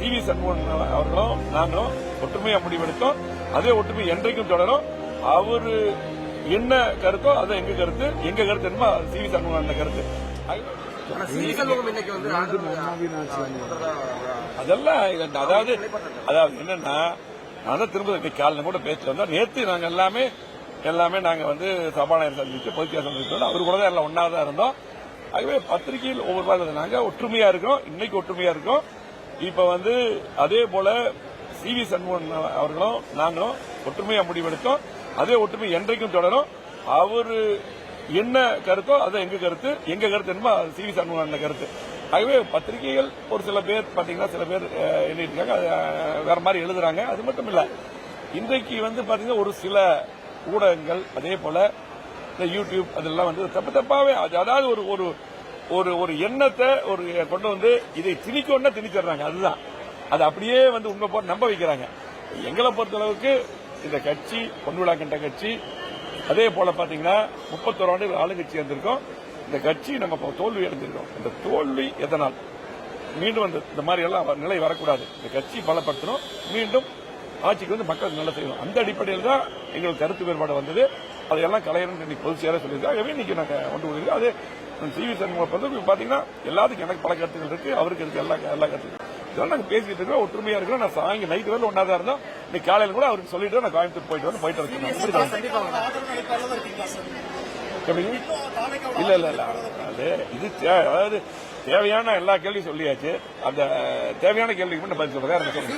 CV. Shanmugam அவர்களும் நாங்களும் ஒற்றுமையா முடிவெடுத்தோம். அதே ஒற்றுமை என்றைக்கும் தொடரும். அவரு என்ன கருத்தோ அது எங்க கருத்து என்னமோ சி.வி. சண்முகம் கருத்து. அதெல்லாம் அதாவது என்னன்னா நான் திரும்ப காலையில கூட பேசிட்டு வந்தோம். நேற்று நாங்க எல்லாமே நாங்க சபாநாயகர் சந்திச்சு பொதுச்செயலாளர் சந்திச்சோம். அவரு கூட தான் எல்லாம் ஒன்னாதான் இருந்தோம். ஆகவே பத்திரிகையில் ஒவ்வொரு நாள் நாங்க ஒற்றுமையா இருக்கோம். இன்னைக்கு ஒற்றுமையா இருக்கோம். இப்ப அதே போல சி.வி. சண்முகம் அவர்களும் நாங்களும் ஒற்றுமையா முடிவெடுத்தோம். அதே ஒற்றுமை என்றைக்கும் தொடரும். அவரு என்ன கருத்தோ அது எங்க கருத்து என்னமோ சி.வி. சண்முகம் கருத்து. ஆகவே பத்திரிகைகள் ஒரு சில பேர் பாத்தீங்கன்னா சில பேர் எழுதிட்டு வேற மாதிரி எழுதுறாங்க. அது மட்டும் இல்ல, இன்றைக்கு பாத்தீங்கன்னா ஒரு சில ஊடகங்கள் அதே போல இந்த யூடியூப் அதெல்லாம் தப்பாவே அதாவது ஒரு எண்ணத்தை கொண்டு இதை திணிக்கணும்னா திணிச்சிடுறாங்க. அதுதான் அது அப்படியே உண்மை போட்டு நம்ப வைக்கிறாங்க. எங்களை பொறுத்தளவுக்கு இந்த கட்சி பொன்விழா கண்ட கட்சி. அதே போல பாத்தீங்கன்னா 31 ஆண்டுகள் ஆளுங்கட்சி இருந்திருக்கோம். இந்த கட்சி நம்ம தோல்வி அடைஞ்சிருக்கோம். இந்த தோல்வி எதனால் மீண்டும் இந்த மாதிரி எல்லாம் நிலை வரக்கூடாது. இந்த கட்சி பலப்படுத்தணும். மீண்டும் ஆட்சிக்கு மக்களுக்கு நல்ல செய்யணும். அந்த அடிப்படையில் தான் எங்களுக்கு கருத்து வேறுபாடு வந்தது. அதையெல்லாம் கலையணும் இன்னைக்கு பொதுச் செயலாளர் சொல்லியிருக்காங்க. ஆகவே இன்னைக்கு நாங்க கொண்டு போயிருக்கோம். அது சி.வி. சண்முகம் பாத்தீங்கன்னா எல்லாத்துக்கும் எனக்கு பல கருத்துக்கள் இருக்கு, அவருக்கு இருக்கு எல்லா கருத்துக்கள். இதெல்லாம் நாங்க பேசிட்டு இருக்கோம். ஒற்றுமையா இருக்கிறோம். நான் சாயங்க நைட்டு வேலை ஒன்னாதான் இருந்தோம். இன்னைக்கு காலையில கூட அவருக்கு சொல்லிட்டு நான் கோயம்புத்தூர் போயிட்டு இருக்கேன். இல்ல அது இது அதாவது தேவையான எல்லா கேள்வியும் சொல்லியாச்சு. அந்த தேவையான கேள்விக்கு மட்டும் பதில் சொல்றதா